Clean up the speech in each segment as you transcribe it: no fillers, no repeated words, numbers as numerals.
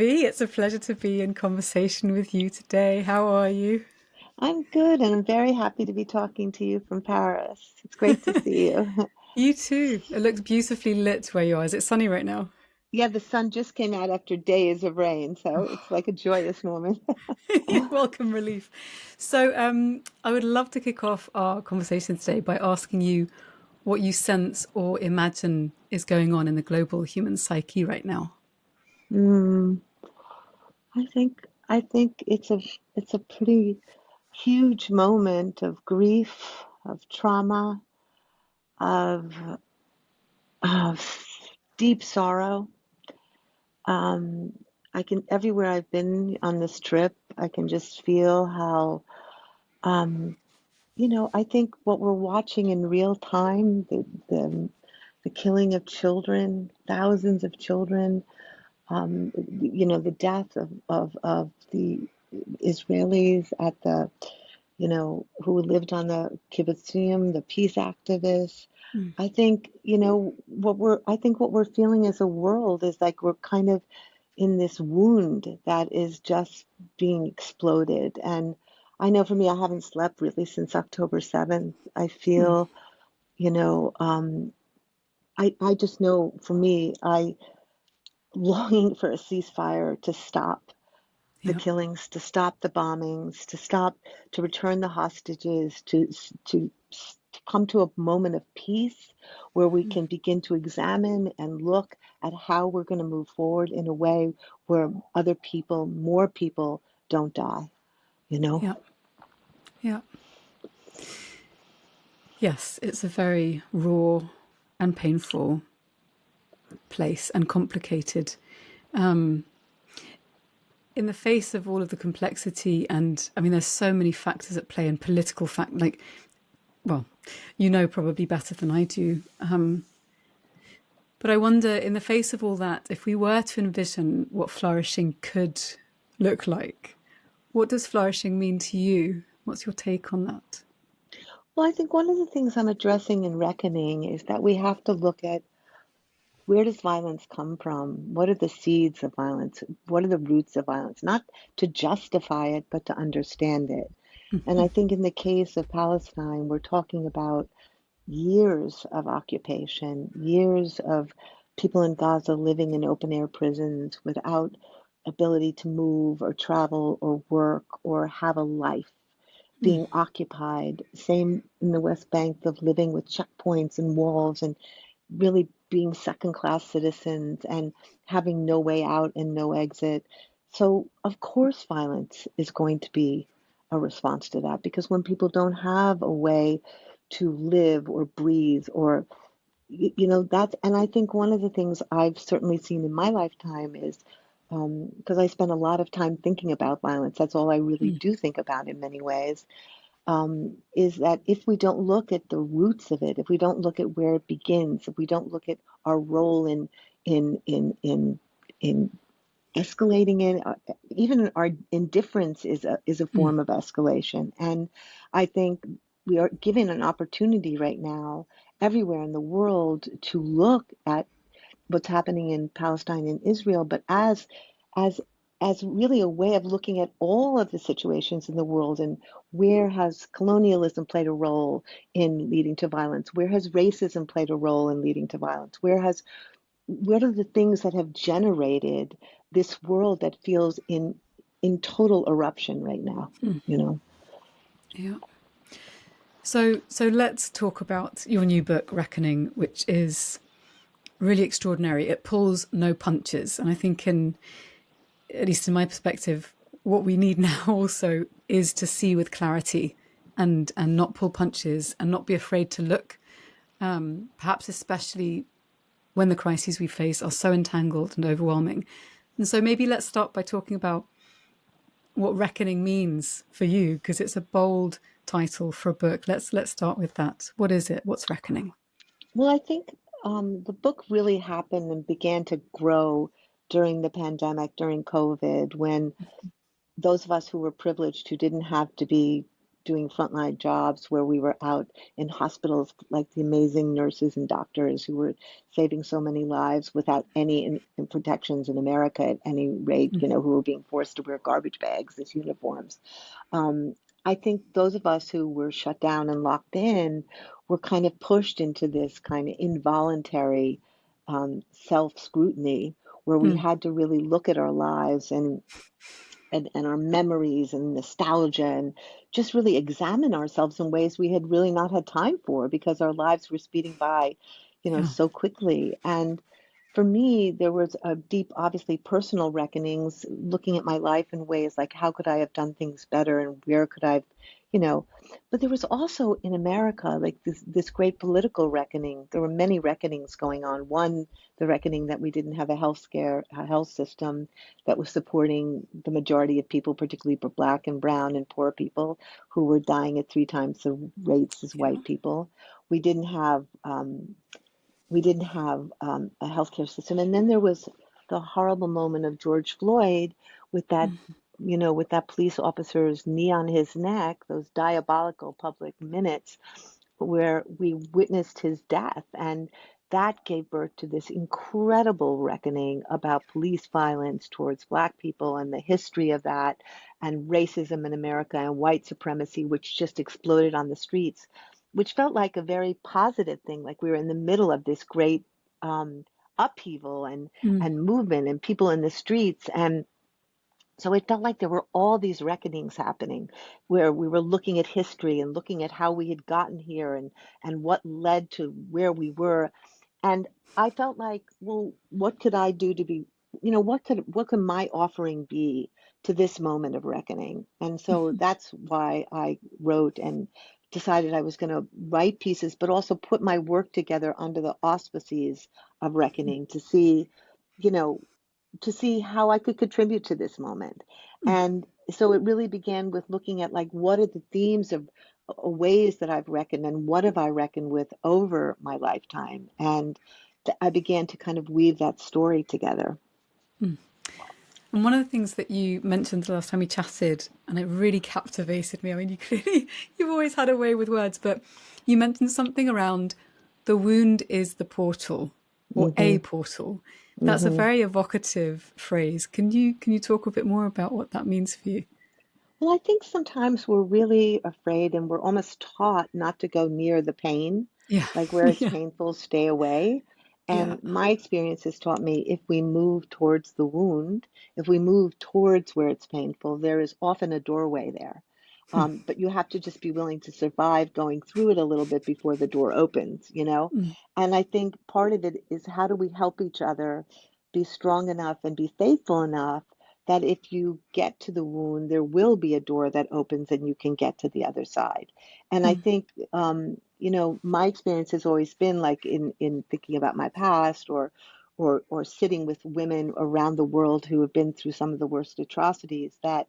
Evie. It's a pleasure to be in conversation with you today. How are you? I'm good, and I'm very happy to be talking to you from Paris. It's great to see you. You too. It looks beautifully lit where you are. Is it sunny right now? Yeah, the sun just came out after days of rain, so it's like a joyous moment. Welcome relief. I would love to kick off our conversation today by asking you what you sense or imagine is going on in the global human psyche right now. Mm, I think it's a pretty huge moment of grief, of trauma, of of deep sorrow. Um, I can everywhere I've been on this trip, I can just feel how um, I think what we're watching in real time, the killing of children, thousands of children, the death of the Israelis at who lived on the kibbutzim, the peace activists. Mm. I think what we're feeling as a world is like we're kind of in this wound that is just being exploded. And I know for me, I haven't slept really since October 7th. I Mm. feel, you know, I just know for me, I longing for a ceasefire to stop the Yeah. killings, to stop the bombings, to return the hostages, to come to a moment of peace where we Mm. can begin to examine and look at how we're going to move forward in a way where other people, more people, don't die, you know? Yeah. Yeah. Yes, it's a very raw and painful place and complicated. Um, in the face of all of the complexity, and I mean, there's so many factors at play and political fact, like, well, you know, probably better than I do. But I wonder, in the face of all that, if we were to envision what flourishing could look like, what does flourishing mean to you? What's your take on that? Well, I think one of the things I'm addressing in Reckoning is that we have to look at where does violence come from? What are the seeds of violence? What are the roots of violence? Not to justify it, but to understand it. And I think in the case of Palestine, we're talking about years of occupation, years of people in Gaza living in open air prisons without ability to move or travel or work or have a life, Mm. being occupied. Same in the West Bank of living with checkpoints and walls and really being second class citizens and having no way out and no exit. So, of course, violence is going to be a response to that because when people don't have a way to live or breathe or that's and I think one of the things I've certainly seen in my lifetime is because I spend a lot of time thinking about violence, that's all I really Mm. do think about in many ways, is that if we don't look at the roots of it, if we don't look at where it begins, if we don't look at our role in escalating it, even our indifference is a Mm. form of escalation. And I think we are given an opportunity right now everywhere in the world to look at what's happening in Palestine and Israel, but as as really a way of looking at all of the situations in the world and where has colonialism played a role in leading to violence? Where has racism played a role in leading to violence? What are the things that have generated this world that feels in total eruption right now, Mm. you know? Yeah. So let's talk about your new book, Reckoning, which is really extraordinary. It pulls no punches, and I think, at least in my perspective, what we need now also is to see with clarity and not pull punches and not be afraid to look. Perhaps especially when the crises we face are so entangled and overwhelming. And so maybe let's start by talking about what reckoning means for you, because it's a bold title for a book. Let's start with that. What is it? What's reckoning? Well, I think the book really happened and began to grow during the pandemic, during COVID, when those of us who were privileged, who didn't have to be doing frontline jobs where we were out in hospitals, like the amazing nurses and doctors who were saving so many lives without any in protections in America at any rate, Mm. who were being forced to wear garbage bags as uniforms. Um, I think those of us who were shut down and locked in were kind of pushed into this kind of involuntary self scrutiny where we Mm. had to really look at our lives and our memories and nostalgia and just really examine ourselves in ways we had really not had time for because our lives were speeding by, Yeah. so quickly. And for me, there was a deep, obviously personal reckonings, looking at my life in ways like how could I have done things better and where could I have, you know, but there was also in America like this great political reckoning. There were many reckonings going on. One, the reckoning that we didn't have a health system that was supporting the majority of people, particularly for Black and brown and poor people who were dying at 3 times the rates as Yeah. white people. We didn't have a healthcare system, and then there was the horrible moment of George Floyd with that. Mm. With that police officer's knee on his neck, those diabolical public minutes where we witnessed his death. And that gave birth to this incredible reckoning about police violence towards Black people and the history of that, and racism in America and white supremacy, which just exploded on the streets, which felt like a very positive thing. Like we were in the middle of this great upheaval Mm. and movement and people in the streets. And so it felt like there were all these reckonings happening where we were looking at history and looking at how we had gotten here and what led to where we were. And I felt like, well, what could I do to be, what could my offering be to this moment of reckoning? And so that's why I wrote and decided I was going to write pieces, but also put my work together under the auspices of reckoning you know, to see how I could contribute to this moment. Mm. And so it really began with looking at like what are the themes of ways that I've reckoned and what have I reckoned with over my lifetime. And I began to kind of weave that story together. Mm. And one of the things that you mentioned the last time we chatted, and it really captivated me. I mean, you've always had a way with words, but you mentioned something around the wound is the portal or a Hmm. portal. That's a Hmm. very evocative phrase. Can you talk a bit more about what that means for you? Well, I think sometimes we're really afraid and we're almost taught not to go near the pain, Yeah. like where it's Yeah. painful, stay away. Yeah. And my experience has taught me if we move towards the wound, if we move towards where it's painful, there is often a doorway there. But you have to just be willing to survive going through it a little bit before the door opens. Mm. And I think part of it is how do we help each other be strong enough and be faithful enough that if you get to the wound, there will be a door that opens and you can get to the other side. And I Mm. think, my experience has always been like in thinking about my past or sitting with women around the world who have been through some of the worst atrocities that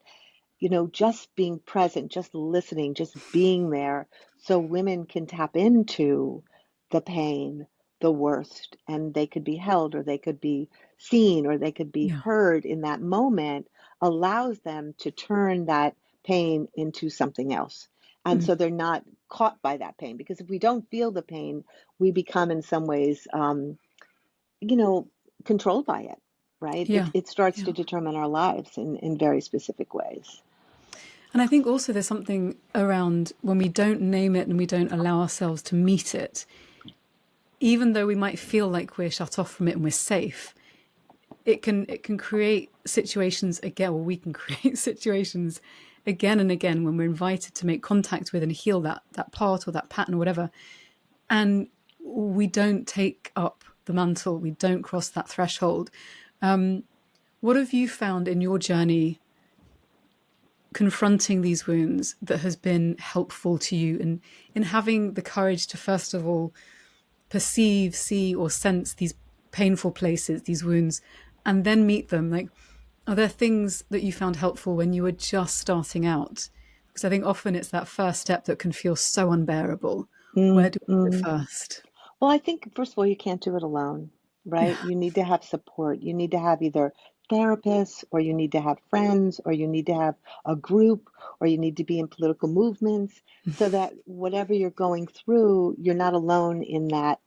just being present, just listening, just being there so women can tap into the pain, the worst, and they could be held or they could be seen or they could be Yeah. heard in that moment allows them to turn that pain into something else. And Mm. so they're not caught by that pain because if we don't feel the pain, we become in some ways, you know, controlled by it, right? It, Yeah. it starts Yeah. to determine our lives in very specific ways. And I think also there's something around when we don't name it and we don't allow ourselves to meet it, even though we might feel like we're shut off from it and we're safe, it can create situations again, or we can create situations again and again when we're invited to make contact with and heal that part or that pattern or whatever, and we don't take up the mantle, we don't cross that threshold. What have you found in your journey confronting these wounds that has been helpful to you in having the courage to first of all perceive, see, or sense these painful places, these wounds, and then meet them? Like, are there things that you found helpful when you were just starting out? Because I think often it's that first step that can feel so unbearable. Where Mm, do we go mm. first? Well, I think first of all, you can't do it alone, Yeah. right? You need to have support. You need to have either therapists, or you need to have friends, or you need to have a group, or you need to be in political movements, so that whatever you're going through, you're not alone in that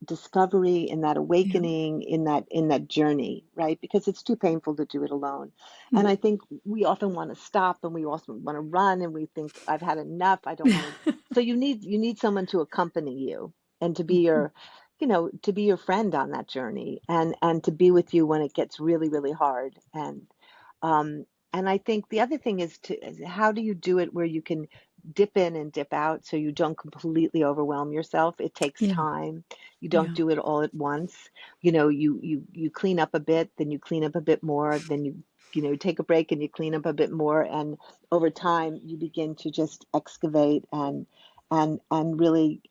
discovery, in that Yeah. awakening, in that journey, right? Because it's too painful to do it alone. And Mm. I think we often want to stop, and we also want to run, and we think, I've had enough, I don't want to. So you need someone to accompany you, and to be Mhm. your, to be your friend on that journey, and to be with you when it gets really, really hard. Um and I think the other thing is how do you do it where you can dip in and dip out, so you don't completely overwhelm yourself. It takes Yeah. time. You don't Yeah. do it all at once. You clean up a bit, then you clean up a bit more, then you take a break and you clean up a bit more, and over time you begin to just excavate and really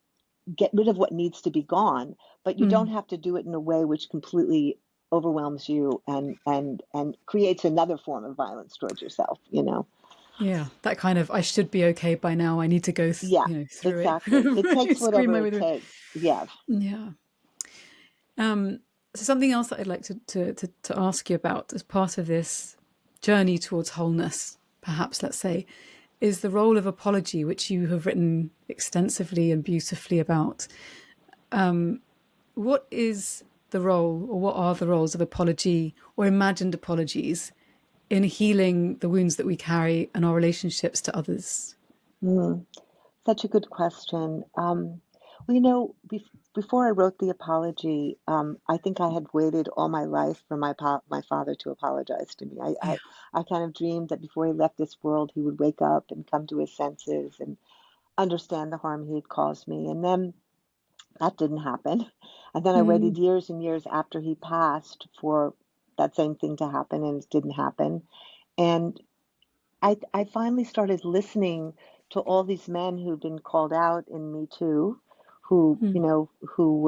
get rid of what needs to be gone. But you don't Mm. have to do it in a way which completely overwhelms you and creates another form of violence towards yourself. Yeah. That kind of, I should be okay by now. I need to go, Yeah, through it. exactly. It Really takes scream whatever my way it through. takes. Yeah. Yeah. So something else that I'd like to ask you about as part of this journey towards wholeness, perhaps let's say, is the role of apology, which you have written extensively and beautifully about. What is the role, or what are the roles of apology or imagined apologies in healing the wounds that we carry and our relationships to others? Mm, such a good question. Well, before I wrote the apology, I think I had waited all my life for my father to apologize to me. Yeah. I kind of dreamed that before he left this world, he would wake up and come to his senses and understand the harm he had caused me. And then that didn't happen. And then I Mm, waited years and years after he passed for that same thing to happen, and it didn't happen. And I finally started listening to all these men who'd been called out in Me Too, who, mm, who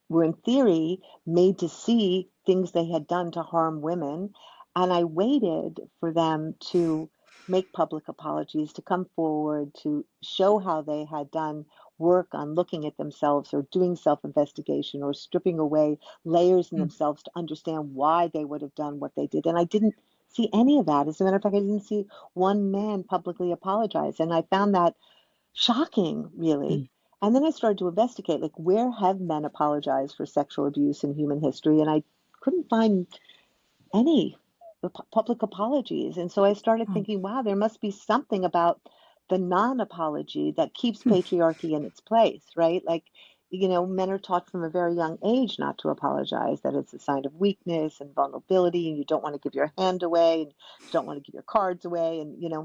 were in theory made to see things they had done to harm women. And I waited for them to make public apologies, to come forward, to show how they had done work on looking at themselves, or doing self investigation, or stripping away layers in mm, themselves to understand why they would have done what they did. And I didn't see any of that. As a matter of fact, I didn't see one man publicly apologize. And I found that shocking, really. mm, And then I started to investigate, like, where have men apologized for sexual abuse in human history? And I couldn't find any public apologies. And so I started oh, thinking, wow, there must be something about the non apology that keeps mm, patriarchy in its place, right? Like, men are taught from a very young age not to apologize, that it's a sign of weakness and vulnerability, and you don't want to give your hand away, and you don't want to give your cards away, and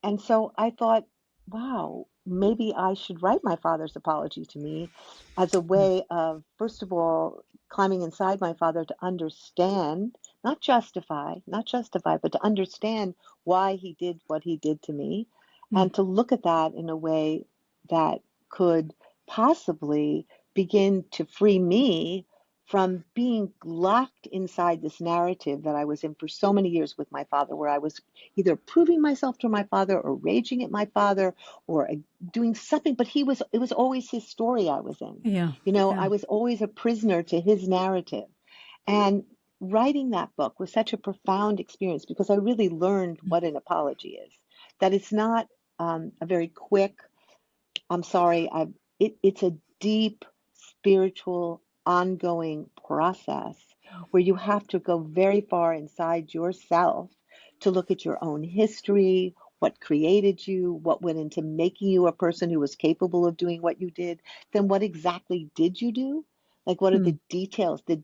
and so I thought, wow, maybe I should write my father's apology to me as a mm, way of, first of all, climbing inside my father to understand, not justify, but to understand why he did what he did to me, mm, and to look at that in a way that could possibly begin to free me from being locked inside this narrative that I was in for so many years with my father, where I was either proving myself to my father, or raging at my father, or doing something, but it was always his story I was in. yeah. I Yeah. was always a prisoner to his narrative. And writing that book was such a profound experience, because I really learned Mm, what an apology is. That it's not a very quick, I'm sorry, it's a deep, spiritual, ongoing process where you have to go very far inside yourself to look at your own history, what created you, what went into making you a person who was capable of doing what you did, then what exactly did you do? Like, what are mm, the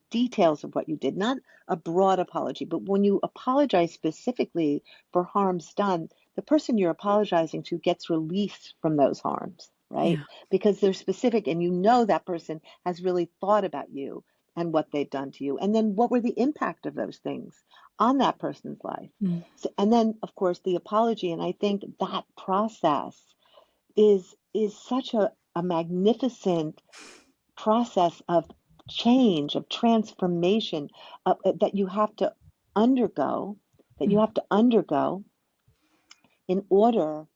details of what you did, not a broad apology, but when you apologize specifically for harms done, the person you're apologizing to gets released from those harms, right? yeah. Because they're specific, and that person has really thought about you and what they've done to you. And then what were the impact of those things on that person's life? Mm, So, and then, of course, the apology. And I think that process is such a magnificent process of change, of transformation, that you have to undergo, that you mm, have to undergo in order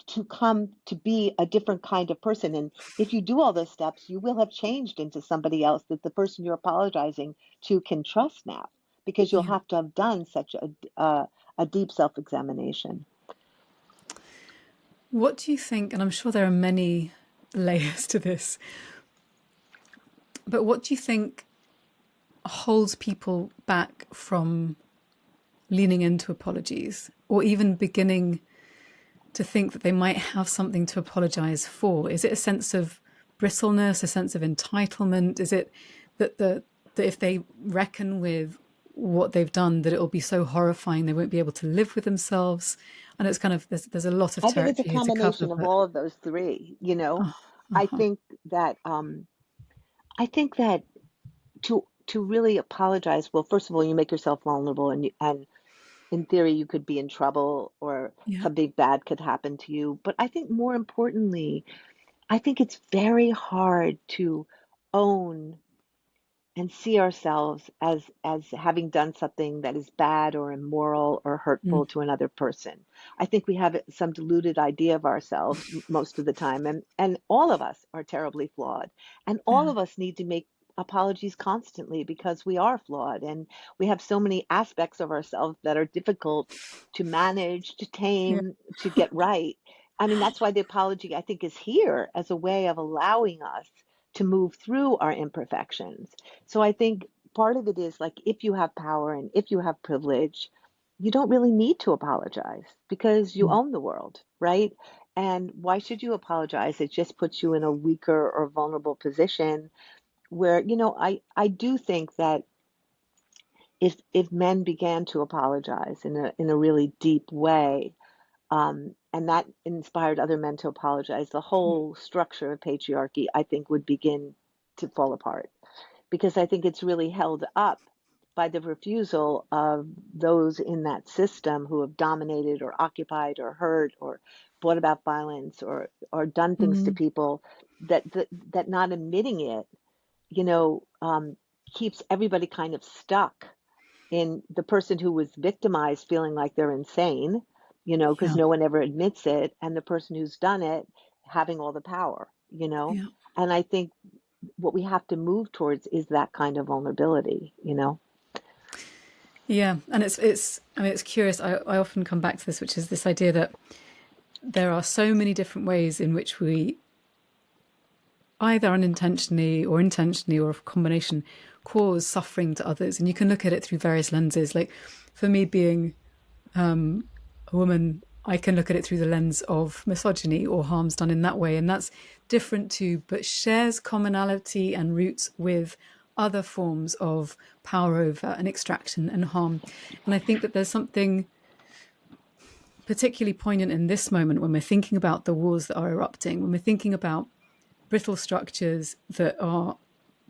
to come to be a different kind of person. And if you do all those steps, you will have changed into somebody else that the person you're apologizing to can trust now, because you'll Yeah. have to have done such a deep self-examination. What do you think, and I'm sure there are many layers to this, but what do you think holds people back from leaning into apologies, or even beginning to think that they might have something to apologize for? Is it a sense of brittleness, a sense of entitlement? Is it that that if they reckon with what they've done, that it will be so horrifying they won't be able to live with themselves? And it's kind of, there's a lot of I think it's a territory here to cover, combination of but all of those three, you know. oh, I uh-huh, think that I think that to really apologize, well, first of all, you make yourself vulnerable, and in theory, you could be in trouble or yeah, something bad could happen to you. But I think more importantly, I think it's very hard to own and see ourselves as having done something that is bad or immoral or mm, hurtful to another person. I think we have some deluded idea of ourselves most of the time, and all of us are terribly flawed, and all yeah, of us need to make apologies constantly because we are flawed, and we have so many aspects of ourselves that are difficult to manage, to yeah, tame, to get right. I mean, that's why the apology, I think, is here as a way of allowing us to move through our imperfections. So I think part of it is like, if you have power and if you have privilege, you don't really need to apologize because you mm, own the world, right? And why should you apologize? It just puts you in a weaker or vulnerable position where, I do think that if men began to apologize in a really deep way, and that inspired other men to apologize, the mm, whole structure of patriarchy, I think, would begin to fall apart, because I think it's really held up by the refusal of those in that system who have dominated or occupied or hurt or brought about violence or done things to mm, people, that not admitting it, you know, um, keeps everybody kind of stuck in the person who was victimized feeling like they're insane, because yeah, no one ever admits it, and the person who's done it having all the power. yeah. And I think what we have to move towards is that kind of vulnerability. Yeah, and it's I mean, it's curious. I often come back to this, which is this idea that there are so many different ways in which we, either unintentionally or intentionally or a combination, cause suffering to others. And you can look at it through various lenses. Like for me, being a woman, I can look at it through the lens of misogyny or harms done in that way. And that's different too, but shares commonality and roots with other forms of power over and extraction and harm. And I think that there's something particularly poignant in this moment when we're thinking about the wars that are erupting, when we're thinking about brittle structures that are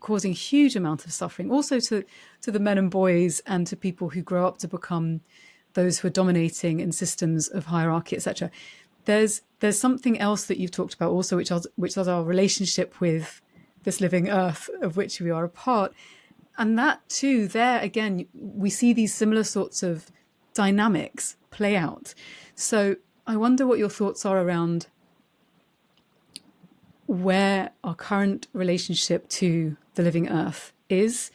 causing huge amount of suffering, also to the men and boys and to people who grow up to become those who are dominating in systems of hierarchy, etc. There's something else that you've talked about also, which is our relationship with this living earth of which we are a part. And that too, there again, we see these similar sorts of dynamics play out. So I wonder what your thoughts are around where our current relationship to the living earth is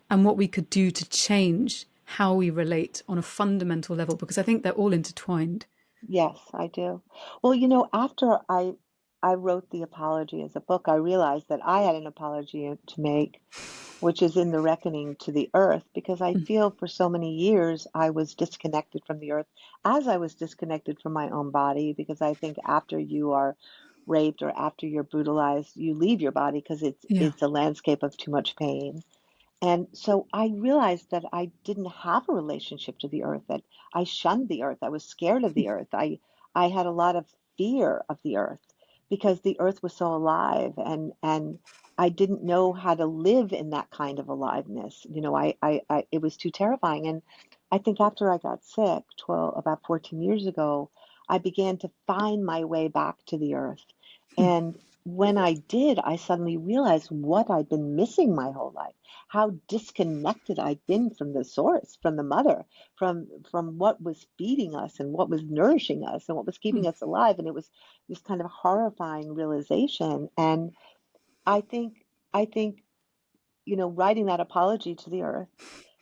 and what we could do to change how we relate on a fundamental level, because I think they're all intertwined. Yes, I do. Well, after I wrote the apology as a book, I realized that I had an apology to make, which is in the reckoning to the earth, because I feel for so many years I was disconnected from the earth, as I was disconnected from my own body, because I think after you are raped or after you're brutalized, you leave your body because it's Yeah. it's a landscape of too much pain. And so I realized that I didn't have a relationship to the earth, that I shunned the earth. I was scared of the earth. I had a lot of fear of the earth because the earth was so alive, and I didn't know how to live in that kind of aliveness. It was too terrifying. And I think after I got sick, about 14 years ago, I began to find my way back to the earth. And when I did, I suddenly realized what I'd been missing my whole life, how disconnected I'd been from the source, from the mother, from what was feeding us and what was nourishing us and what was keeping Mm, us alive. And it was this kind of horrifying realization. And I think, I think, writing that apology to the earth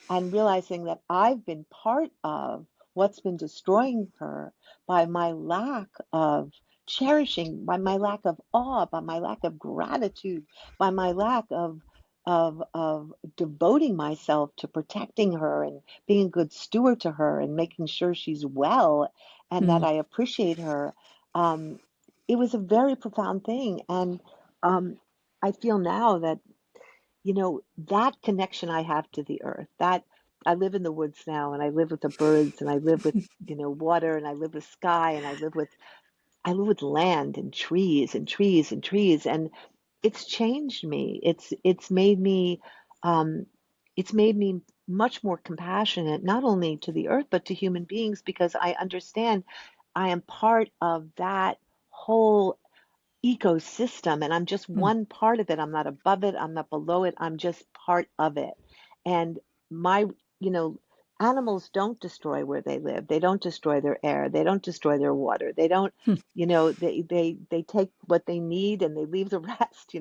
and realizing that I've been part of what's been destroying her by my lack of cherishing, by my lack of awe, by my lack of gratitude, by my lack of devoting myself to protecting her and being a good steward to her and making sure she's well and that mm, I appreciate her. Um, it was a very profound thing. And um, I feel now that that connection I have to the earth, that I live in the woods now and I live with the birds and I live with, water and I live with sky and I live with land and trees and trees and trees. And it's changed me. Um, it's made me much more compassionate, not only to the earth, but to human beings, because I understand I am part of that whole ecosystem and I'm just mm, one part of it. I'm not above it, I'm not below it, I'm just part of it. And my, you know, animals don't destroy where they live. They don't destroy their air. They don't destroy their water. They don't, mm, they take what they need and they leave the rest.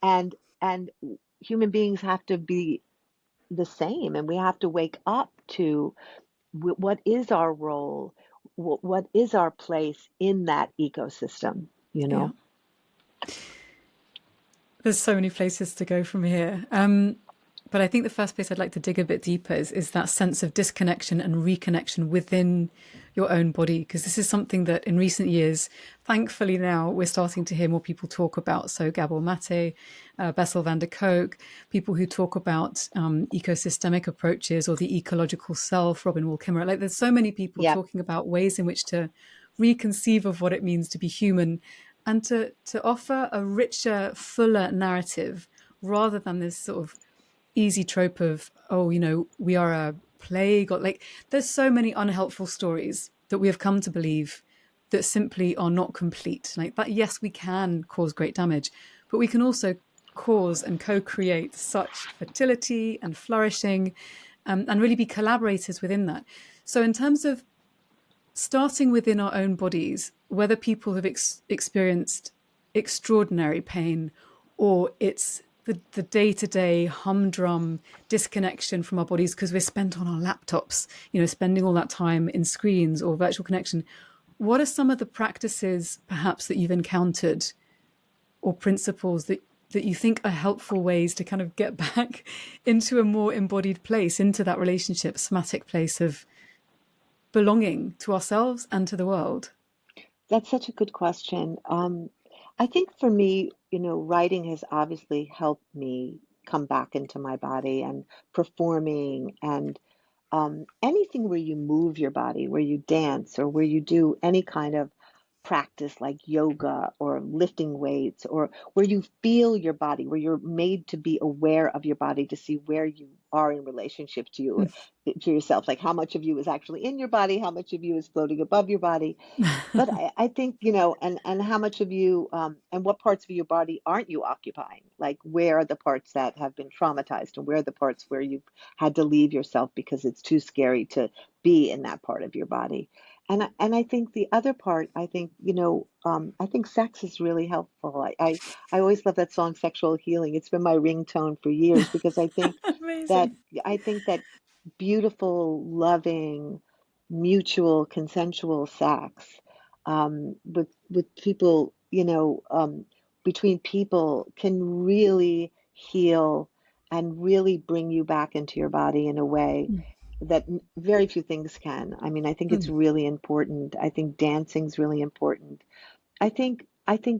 And and human beings have to be the same and we have to wake up to what is our role? What is our place in that ecosystem, you yeah. know? There's so many places to go from here. But I think the first place I'd like to dig a bit deeper is that sense of disconnection and reconnection within your own body, because this is something that in recent years, thankfully now, we're starting to hear more people talk about. So Gabor Mate, Bessel van der Kolk, people who talk about ecosystemic approaches or the ecological self, Robin Wall Kimmerer. Like there's so many people Yep. talking about ways in which to reconceive of what it means to be human and to offer a richer, fuller narrative rather than this sort of easy trope of, oh, we are a plague, or like there's so many unhelpful stories that we have come to believe that simply are not complete. Like that, yes, we can cause great damage, but we can also cause and co-create such fertility and flourishing, and really be collaborators within that. So in terms of starting within our own bodies, whether people have experienced extraordinary pain or it's the day-to-day humdrum disconnection from our bodies because we're spent on our laptops, spending all that time in screens or virtual connection. What are some of the practices perhaps that you've encountered or principles that you think are helpful ways to kind of get back into a more embodied place, into that relationship, somatic place of belonging to ourselves and to the world? That's such a good question. I think for me, writing has obviously helped me come back into my body and performing and anything where you move your body, where you dance or where you do any kind of practice like yoga or lifting weights or where you feel your body, where you're made to be aware of your body to see where you are in relationship to yourself, like how much of you is actually in your body, how much of you is floating above your body. But I think, and how much of you, and what parts of your body aren't you occupying? Like, where are the parts that have been traumatized, and where are the parts where you've had to leave yourself because it's too scary to be in that part of your body? And I think the other part, I think sex is really helpful. I always love that song, "Sexual Healing." It's been my ringtone for years because that Amazing. I think that beautiful, loving, mutual, consensual sex with people, between people can really heal and really bring you back into your body in a way that very few things can. I mean, I think it's Mm, really important. I think dancing's really important. I think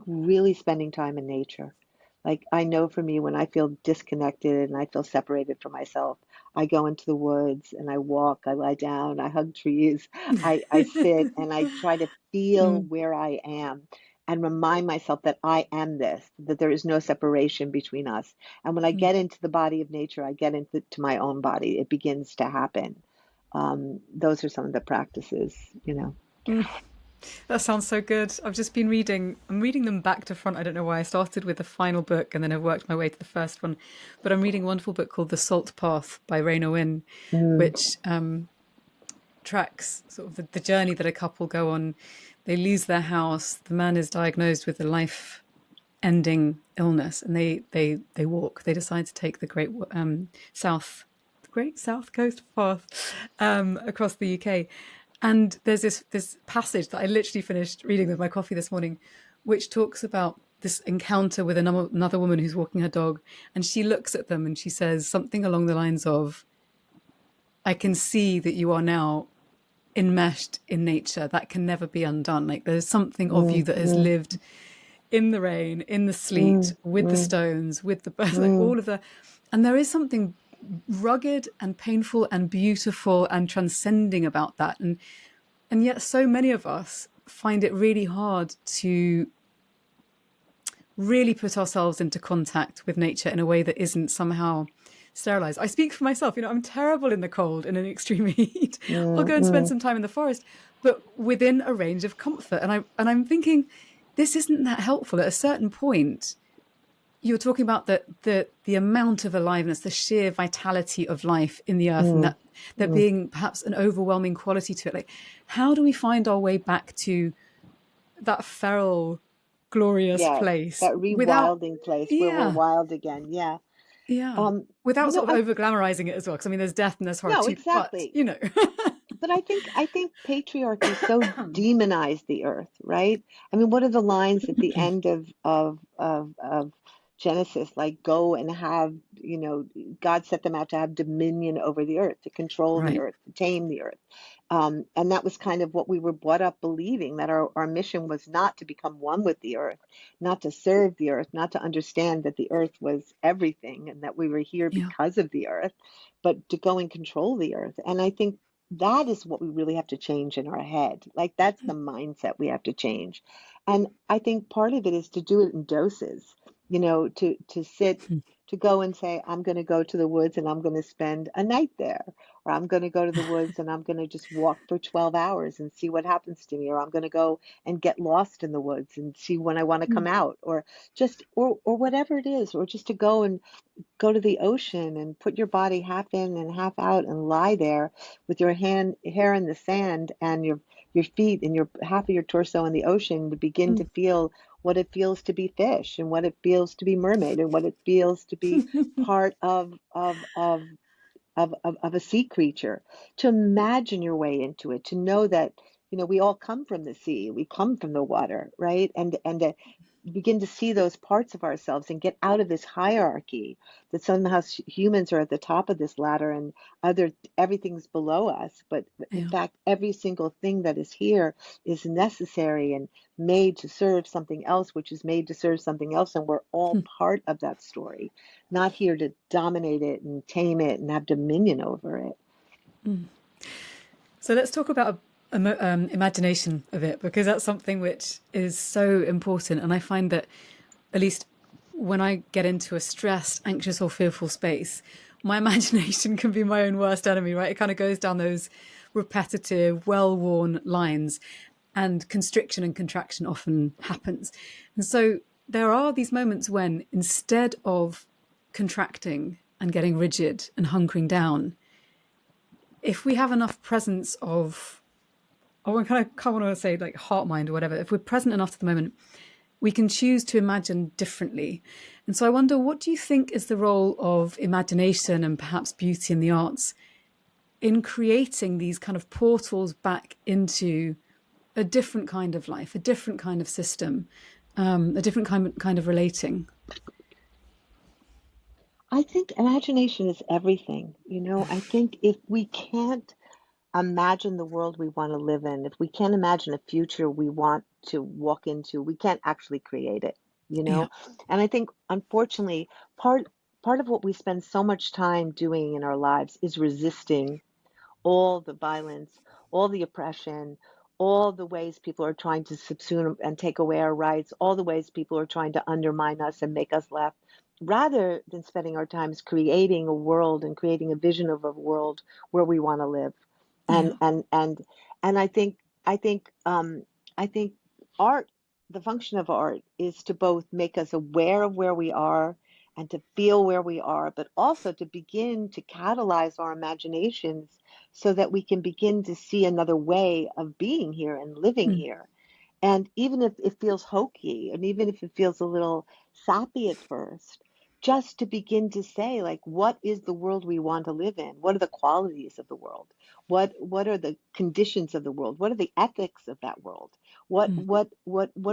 really spending time in nature. Like I know for me when I feel disconnected and I feel separated from myself, I go into the woods and I walk, I lie down, I hug trees, I sit and I try to feel mm, where I am and remind myself that I am this, that there is no separation between us. And when I mm, get into the body of nature, I get into to my own body. It begins to happen. Those are some of the practices. mm. That sounds so good. I've just been reading, I'm reading them back to front. I don't know why. I started with the final book and then I've worked my way to the first one. But I'm reading a wonderful book called The Salt Path by Raina Wynn, Mm, which tracks sort of the journey that a couple go on. They lose their house. The man is diagnosed with a life ending illness and they walk. They decide to take the Great South Coast path across the UK. And there's this passage that I literally finished reading with my coffee this morning, which talks about this encounter with another woman who's walking her dog, and she looks at them and she says something along the lines of, "I can see that you are now enmeshed in nature. That can never be undone. Like there's something of you mm, that has mm, lived in the rain, in the sleet, mm, with the mm, stones, with the birds, like mm, all of the, and there is something rugged and painful and beautiful and transcending about that. And yet so many of us find it really hard to really put ourselves into contact with nature in a way that isn't somehow sterilized. I speak for myself, I'm terrible in the cold in an extreme heat. I'll mm, go and spend mm. some time in the forest, but within a range of comfort. And I'm thinking, this isn't that helpful. At a certain point, you're talking about the amount of aliveness, the sheer vitality of life in the earth, and Mm, that there mm. being perhaps an overwhelming quality to it. Like, how do we find our way back to that feral, glorious Yes, place that without, rewilding place where we're yeah, wild again. Yeah. yeah, Um, without sort of I over glamorizing it as well? Because I mean, there's death and there's horror no, too, but exactly. you know, But I think patriarchy so demonized the earth, right? I mean, what are the lines at the end of Genesis? Like, go and have, God set them out to have dominion over the earth, to control the right, earth, to tame the earth. And that was kind of what we were brought up believing, that our mission was not to become one with the earth, not to serve the earth, not to understand that the earth was everything and that we were here yeah, because of the earth, but to go and control the earth. And I think that is what we really have to change in our head. Like, that's the mindset we have to change. And I think part of it is to do it in doses, to sit, to go and say, I'm going to go to the woods and I'm going to spend a night there, or I'm going to go to the woods and I'm going to just walk for 12 hours and see what happens to me, or I'm going to go and get lost in the woods and see when I want to come out, or just, or whatever it is, or just to go to the ocean and put your body half in and half out and lie there with your hair in the sand and your feet and your half of your torso in the ocean, to begin to feel what it feels to be fish, and what it feels to be mermaid, and what it feels to be part of a sea creature, to imagine your way into it, to know that, we all come from the sea, we come from the water, right? And to begin to see those parts of ourselves and get out of this hierarchy that somehow humans are at the top of this ladder and everything's below us. But in yeah. fact, every single thing that is here is necessary and made to serve something else, which is made to serve something else, and we're all part of that story, not here to dominate it and tame it and have dominion over it. So let's talk about imagination a bit, because that's something which is so important. And I find that, at least when I get into a stressed, anxious, or fearful space, my imagination can be my own worst enemy, right? It kind of goes down those repetitive, well worn lines, and constriction and contraction often happens. And so there are these moments when, instead of contracting and getting rigid and hunkering down, if we have enough presence of, I kind of want to say like heart mind or whatever, if we're present enough to the moment, we can choose to imagine differently. And so I wonder, what do you think is the role of imagination and perhaps beauty in the arts in creating these kind of portals back into a different kind of life, a different kind of system, a different kind of relating? I think imagination is everything. I think if we can't imagine the world we want to live in, if we can't imagine a future we want to walk into, we can't actually create it, you Yeah, know? And I think, unfortunately, part of what we spend so much time doing in our lives is resisting all the violence, all the oppression, all the ways people are trying to subsume and take away our rights, all the ways people are trying to undermine us and make us laugh, rather than spending our times creating a world and creating a vision of a world where we want to live. And yeah, and and and I think I think art, the function of art is to both make us aware of where we are and to feel where we are, but also to begin to catalyze our imaginations so that we can begin to see another way of being here and living Mm, here. And even if it feels hokey, and even if it feels a little sappy at first, just to begin to say, like, what is the world we want to live in? What are the qualities of the world? What are the conditions of the world? What are the ethics of that world? mm, What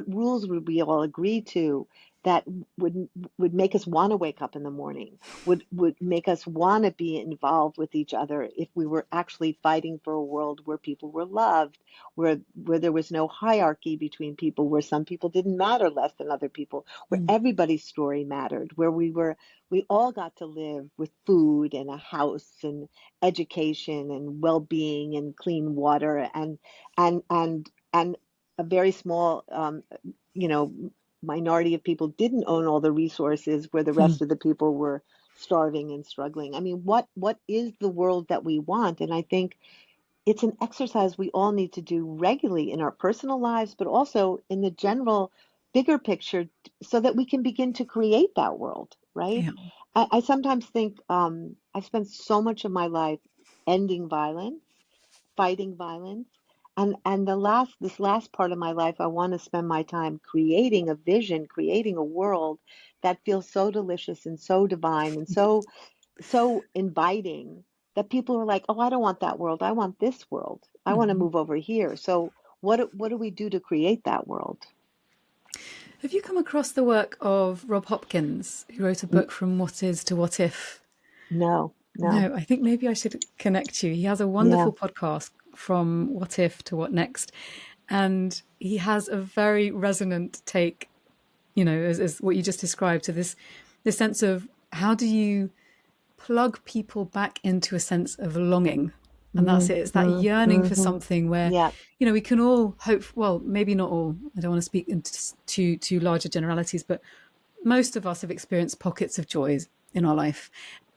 rules would we all agree to that would would make us want to wake up in the morning? Would make us want to be involved with each other if we were actually fighting for a world where people were loved, where there was no hierarchy between people, where some people didn't matter less than other people, where mm, everybody's story mattered, where we all got to live with food and a house and education and well-being and clean water and a very small you know minority of people didn't own all the resources where the mm. rest of the people were starving and struggling. I mean, what is the world that we want? And I think it's an exercise we all need to do regularly in our personal lives, but also in the general bigger picture so that we can begin to create that world, right? Yeah. I sometimes think I've spent so much of my life ending violence, fighting violence. And this last part of my life, I want to spend my time creating a vision, creating a world that feels so delicious and so divine and so inviting that people are like, oh, I don't want that world. I want this world. I want to Mhm. move over here. So what do we do to create that world? Have you come across the work of Rob Hopkins, who wrote a book From What Is to What If? No, no. No, I think maybe I should connect you. He has a Yeah. wonderful podcast, From What If to What Next. And he has a very resonant take, as what you just described, to this sense of how do you plug people back into a sense of longing. And that's it. It's that Mm-hmm, yearning for mm-hmm. something where, Yeah. we can all hope, well, maybe not all. I don't want to speak into too larger generalities, but most of us have experienced pockets of joys in our life.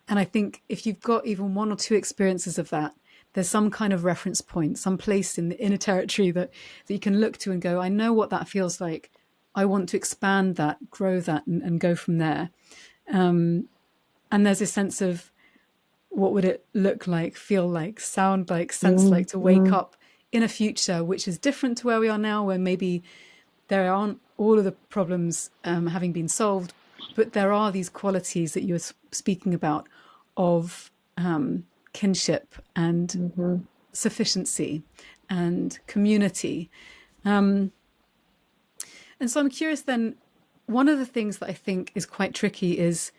And I think if you've got even one or two experiences of that, there's some kind of reference point, some place in the inner territory that you can look to and go, I know what that feels like. I want to expand that, grow that, and go from there. And there's a sense of what would it look like, feel like, sound like, sense like to wake Mm-hmm, up in a future which is different to where we are now, where maybe there aren't all of the problems having been solved, but there are these qualities that you were speaking about of kinship and mm-hmm, sufficiency and community. Um, and so I'm curious then, one of the things that I think is quite tricky is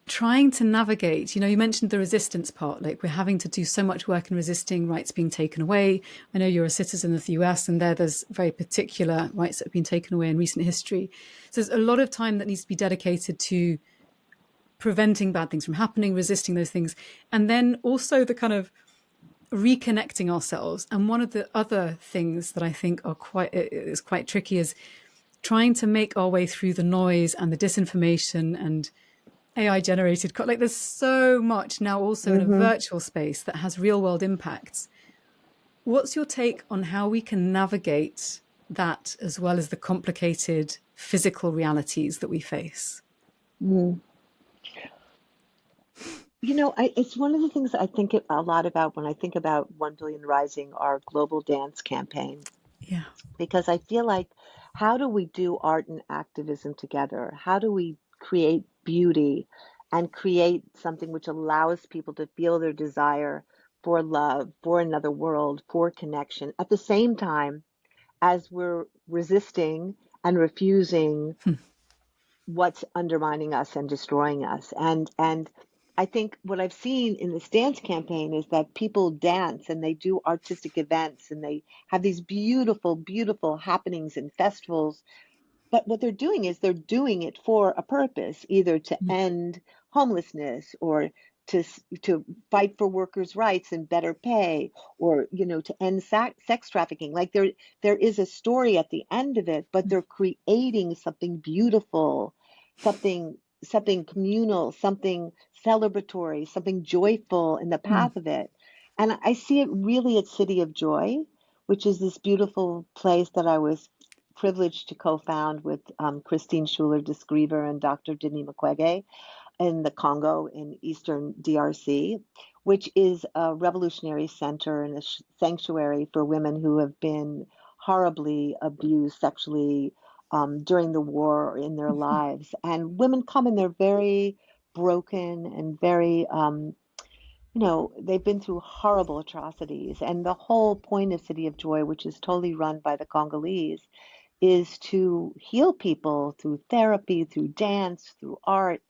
trying to navigate, you mentioned the resistance part, like we're having to do so much work in resisting rights being taken away. I know you're a citizen of the US, and there's very particular rights that have been taken away in recent history. So there's a lot of time that needs to be dedicated to preventing bad things from happening, resisting those things, and then also the kind of reconnecting ourselves. And one of the other things that I think is quite tricky is trying to make our way through the noise and the disinformation and AI generated, like there's so much now also in a mm-hmm. virtual space that has real world impacts. What's your take on how we can navigate that as well as the complicated physical realities that we face? Mm. It's one of the things I think a lot about when I think about 1 Billion Rising, our global dance campaign, Yeah. because I feel like how do we do art and activism together? How do we create beauty and create something which allows people to feel their desire for love, for another world, for connection, at the same time as we're resisting and refusing what's undermining us and destroying us. And I think what I've seen in this dance campaign is that people dance and they do artistic events and they have these beautiful, beautiful happenings and festivals, but what they're doing is they're doing it for a purpose, either to end homelessness or to to fight for workers' rights and better pay, or to end sex trafficking. Like there is a story at the end of it, but they're creating something beautiful, something communal, something celebratory, something joyful in the path of it. And I see it really at City of Joy, which is this beautiful place that I was privileged to co-found with Christine Schuler Deschryver and Dr. Denis Mukwege in the Congo in eastern DRC, which is a revolutionary center and a sanctuary for women who have been horribly abused sexually during the war or in their lives. And women come and they're very broken and very, they've been through horrible atrocities. And the whole point of City of Joy, which is totally run by the Congolese, is to heal people through therapy, through dance, through art,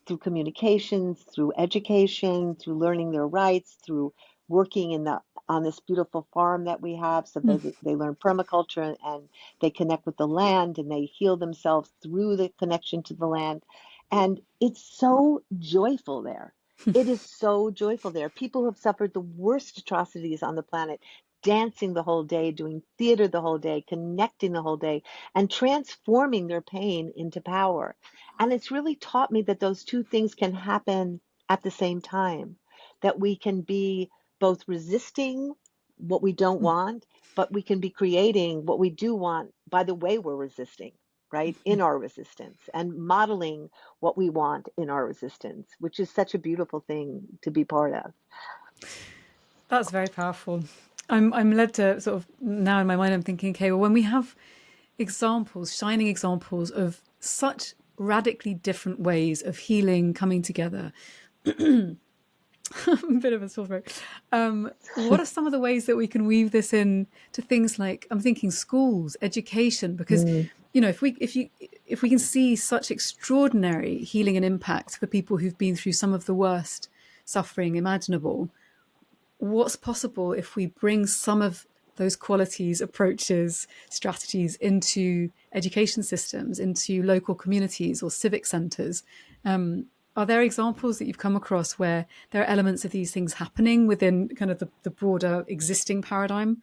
through communications, through education, through learning their rights, through working on this beautiful farm that we have, so they learn permaculture and they connect with the land and they heal themselves through the connection to the land. And it's so joyful there. It is so joyful there. People have suffered the worst atrocities on the planet, dancing the whole day, doing theater the whole day, connecting the whole day, and transforming their pain into power. And it's really taught me that those two things can happen at the same time, that we can be both resisting what we don't want, but we can be creating what we do want by the way we're resisting, right? In our resistance, and modeling what we want in our resistance, which is such a beautiful thing to be part of. That's very powerful. I'm led to sort of, now in my mind I'm thinking, okay, well, when we have examples, shining examples of such radically different ways of healing coming together, a bit of a sore throat. What are some of the ways that we can weave this in to things like, I'm thinking schools, education, because if we can see such extraordinary healing and impact for people who've been through some of the worst suffering imaginable, what's possible if we bring some of those qualities, approaches, strategies into education systems, into local communities or civic centres? Are there examples that you've come across where there are elements of these things happening within kind of the broader existing paradigm?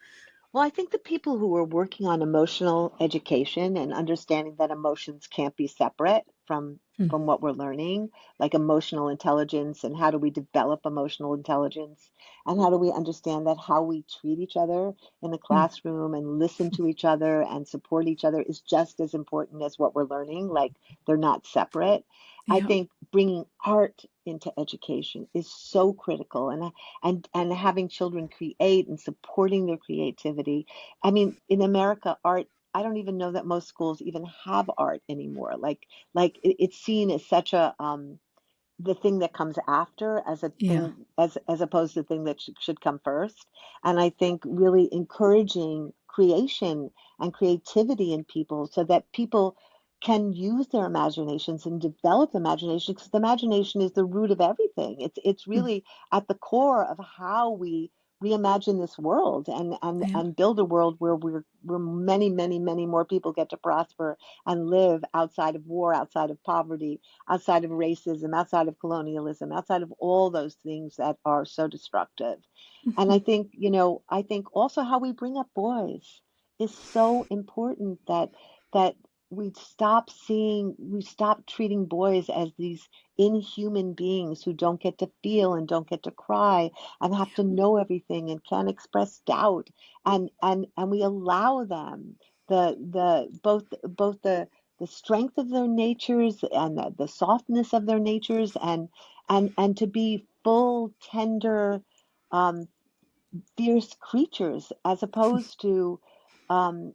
Well, I think the people who are working on emotional education and understanding that emotions can't be separate from what we're learning, like emotional intelligence and how do we develop emotional intelligence, and how do we understand that how we treat each other in the classroom and listen to each other and support each other is just as important as what we're learning, like they're not separate. I Yeah. think bringing art into education is so critical, and having children create and supporting their creativity. I mean, in America, art, I don't even know that most schools even have art anymore. It's seen as such a the thing that comes after, as a Yeah. thing, as opposed to the thing that should come first. And I think really encouraging creation and creativity in people so that people can use their imaginations and develop imagination, because the imagination is the root of everything. It's really at the core of how we reimagine this world, Yeah. and build a world where many more people get to prosper and live outside of war, outside of poverty, outside of racism, outside of colonialism, outside of all those things that are so destructive. And I think also how we bring up boys is so important, that we stop treating boys as these inhuman beings who don't get to feel and don't get to cry and have to know everything and can't express doubt, and we allow them both the strength of their natures and the softness of their natures, and to be full, tender, um, fierce creatures, as opposed to um,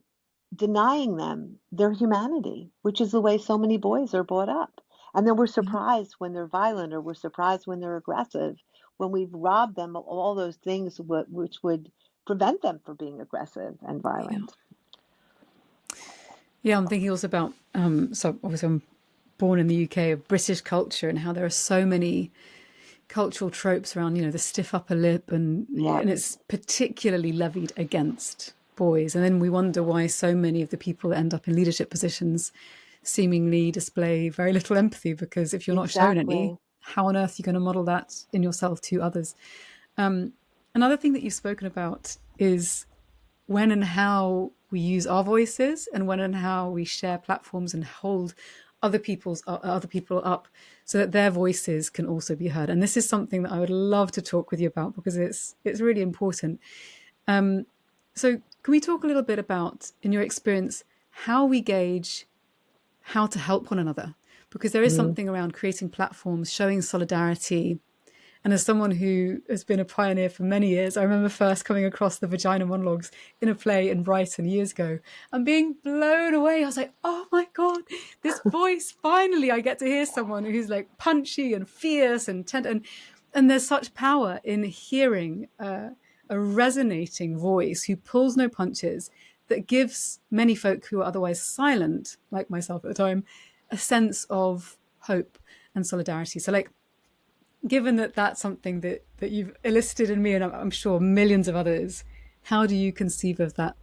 denying them their humanity, which is the way so many boys are brought up. And then we're Yeah. surprised when they're violent, or we're surprised when they're aggressive, when we've robbed them of all those things which would prevent them from being aggressive and Yeah. violent. Yeah, I'm thinking also about, so obviously I'm born in the UK, of British culture and how there are so many cultural tropes around, the stiff upper lip, Yeah, and it's particularly levied against boys. And then we wonder why so many of the people that end up in leadership positions seemingly display very little empathy, because if you're not shown any, exactly. how on earth are you going to model that in yourself to others? Another thing that you've spoken about is when and how we use our voices, and when and how we share platforms and hold other people up so that their voices can also be heard. And this is something that I would love to talk with you about, because it's really important. So Can we talk a little bit about, in your experience, how we gauge how to help one another? Because there is Mm. something around creating platforms, showing solidarity. And as someone who has been a pioneer for many years, I remember first coming across the Vagina Monologues in a play in Brighton years ago and being blown away. I was like, oh my God, this voice, finally I get to hear someone who's like punchy and fierce and tender. And there's such power in hearing a resonating voice who pulls no punches, that gives many folk who are otherwise silent, like myself at the time, a sense of hope and solidarity. So, like, given that that's something that you've elicited in me, and I'm sure millions of others, how do you conceive of that,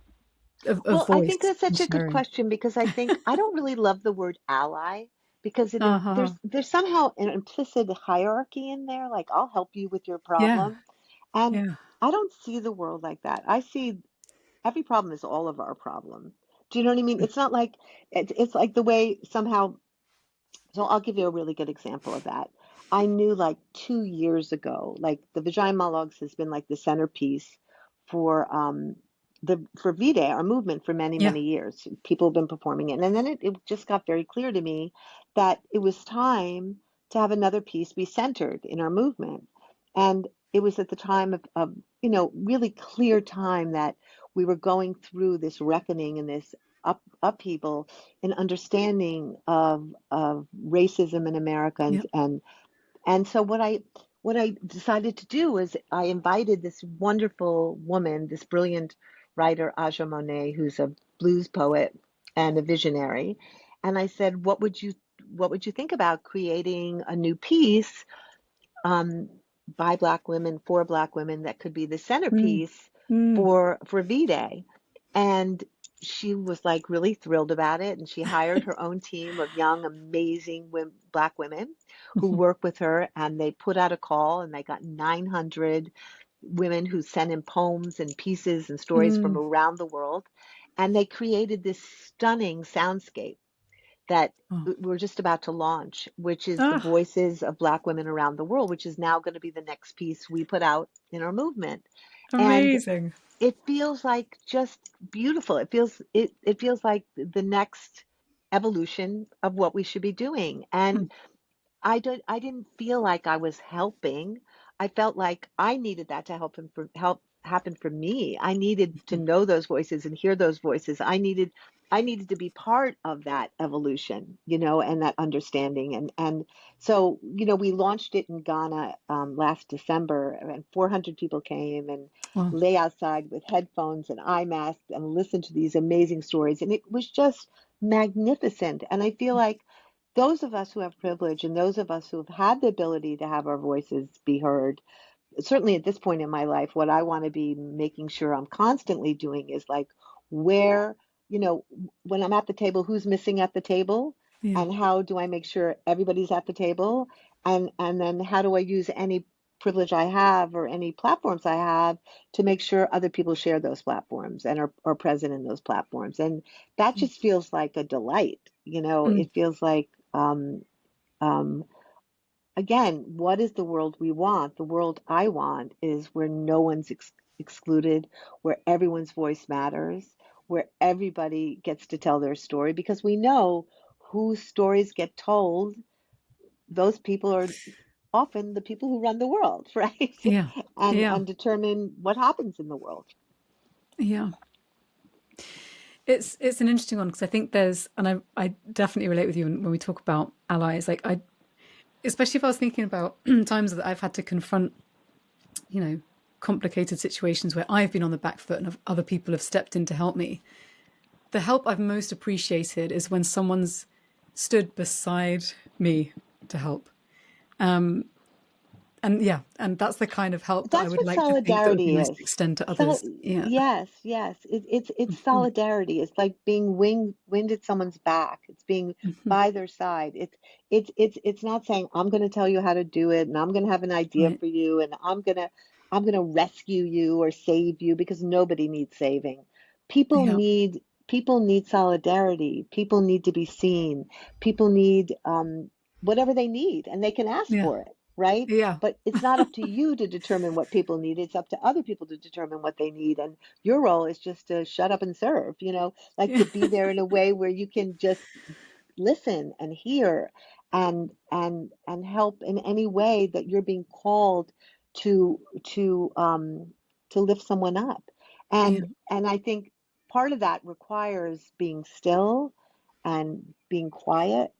of Well, I think voice that's such and a good sharing? question because I think I don't really love the word ally because Uh-huh. there's somehow an implicit hierarchy in there, like I'll help you with your Yeah. problem. And Yeah. I don't see the world like that. I see every problem is all of our problem. Do you know what I mean? It's not like it's like the way somehow. So I'll give you a really good example of that. I knew like 2 years ago, like the Vagina Monologues has been like the centerpiece for for V Day, our movement, for many, Yeah. many years. People have been performing it. And then it just got very clear to me that it was time to have another piece be centered in our movement. And it was at the time of really clear time that we were going through this reckoning and this upheaval in understanding of racism in America, Yeah. and so what I decided to do was I invited this wonderful woman, this brilliant writer, Aja Monet, who's a blues poet and a visionary, and I said, what would you think about creating a new piece um, by Black women for Black women that could be the Mm. centerpiece Mm. for V Day? And she was like really thrilled about it. And she hired her own team of young, amazing Black women who work with her. And they put out a call and they got 900 women who sent in poems and pieces and stories from Mm. around the world. And they created this stunning soundscape that Oh. we're just about to launch, which is the Ah, voices of Black women around the world, which is now going to be the next piece we put out in our movement. And amazing. it feels like just beautiful. It feels like the next evolution of what we should be doing. And Mm. I didn't feel like I was helping. I felt like I needed that to help happen for me. I needed to know those voices and hear those voices. I needed to be part of that evolution, and that understanding. And so, we launched it in Ghana last December, and 400 people came and Wow. lay outside with headphones and eye masks and listen to these amazing stories. And it was just magnificent. And I feel like those of us who have privilege and those of us who have had the ability to have our voices be heard, certainly at this point in my life, what I want to be making sure I'm constantly doing is like where, you know, when I'm at the table, who's missing at the table, Yeah. and how do I make sure everybody's at the table, and then how do I use any privilege I have or any platforms I have to make sure other people share those platforms and are present in those platforms. And that Mm. just feels like a delight. Mm. It feels like um, again, what is the world we want? The world I want is where no one's excluded, where everyone's voice matters, where everybody gets to tell their story, because we know whose stories get told, those people are often the people who run the world, right? Yeah. and Yeah. and determine what happens in the world. Yeah. It's an interesting one because I think there's, and I definitely relate with you when we talk about allies. Like, I, especially if I was thinking about times that I've had to confront, you know, complicated situations where I've been on the back foot and other people have stepped in to help me. The help I've most appreciated is when someone's stood beside me to help. And yeah, and that's the kind of help that I That's would what like to think that would be solidarity nice is. to extend to So others. Yeah. yes, yes, it's Mm-hmm. solidarity. It's like being wind at someone's back. It's being Mm-hmm. by their side. It's not saying I'm going to tell you how to do it and I'm going to have an idea Right. for you and I'm going to rescue you or save you, because nobody needs saving. People Yeah. need people need solidarity. People need to be seen. People need whatever they need, and they can ask Yeah. for it. right? Yeah. But it's not up to you to determine what people need. It's up to other people to determine what they need. And your role is just to shut up and serve, like Yeah. to be there in a way where you can just listen and hear and help in any way that you're being called to to um to lift someone up. Yeah. And I think part of that requires being still and being quiet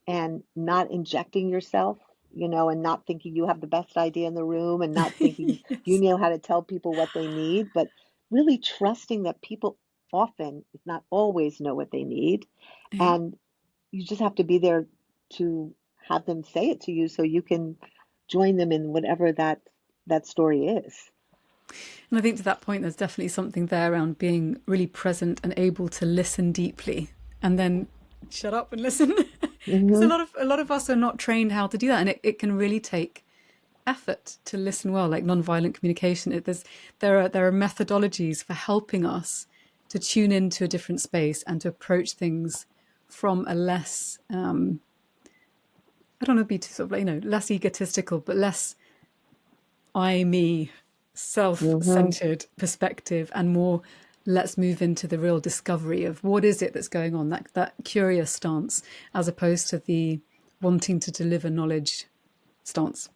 and not injecting yourself, and not thinking you have the best idea in the room and not thinking you Yes. know how to tell people what they need, but really trusting that people often, if not always, know what they need. Yeah. And you just have to be there to have them say it to you so you can join them in whatever that story is. And I think to that point, there's definitely something there around being really present and able to listen deeply and then shut up and listen. Because Hmm. a lot of us are not trained how to do that. And it can really take effort to listen well, like nonviolent communication. There are methodologies for helping us to tune into a different space and to approach things from a less, I don't want to be too sort of like, less egotistical, but less I, me, Hmm. self-centered perspective, and more let's move into the real discovery of what is it that's going on, that curious stance, as opposed to the wanting to deliver knowledge stance.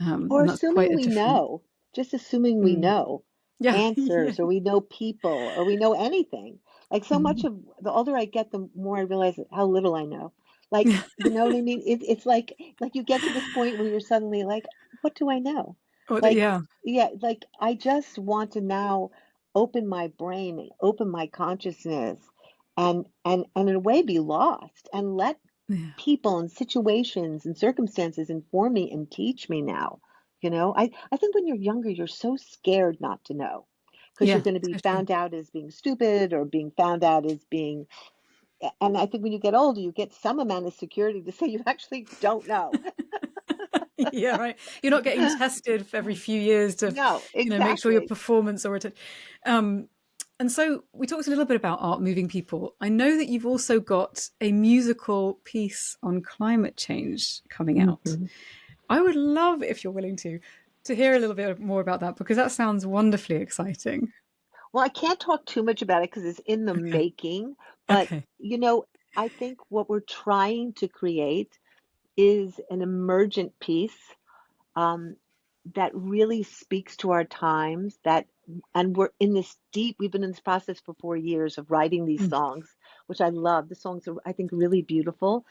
Or And that's quite assuming a we different. know, just assuming we Mm, know yeah. Yeah. answers or we know people or we know anything. Like so much Mm, of the older I get, the more I realize how little I know. Like, yeah. you know what I mean? It's like you get to this point where you're suddenly like, what do I know? Like, Yeah. yeah, like I just want to now open my brain and open my consciousness and in a way be lost and let Yeah. people and situations and circumstances inform me and teach me now. I think when you're younger, you're so scared not to know because you're Yeah. going to be Totally. found out as being stupid or being found out as being. And I think when you get older, you get some amount of security to say you actually don't know. Yeah. Right. You're not getting tested for every few years to, No, make sure your exactly. performance or um, and so we talked a little bit about art moving people. I know that you've also got a musical piece on climate change coming out. Hmm. I would love, if you're willing to hear a little bit more about that, because that sounds wonderfully exciting. Well, I can't talk too much about it because it's in the Okay. making, but Okay. I think what we're trying to create is an emergent piece um, that really speaks to our times and we've been in this process for 4 years of writing these Mm. songs, which I love. The songs are, I think, really beautiful,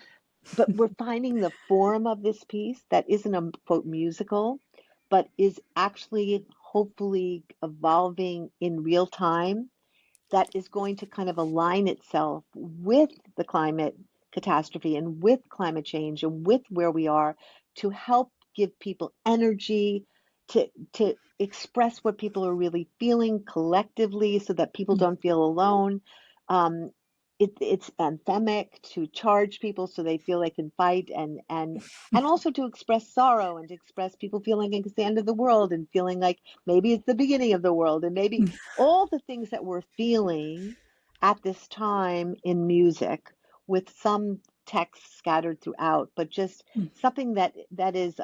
but we're finding the form of this piece that isn't a quote musical, but is actually hopefully evolving in real time, that is going to kind of align itself with the climate catastrophe and with climate change and with where we are, to help give people energy to express what people are really feeling collectively so that people Mm. don't feel alone. Um, it's anthemic to charge people so they feel they can fight, and also to express sorrow and to express people feeling like it's the end of the world and feeling like maybe it's the beginning of the world, and maybe all the things that we're feeling at this time in music, with some text scattered throughout, but just Mm. something that is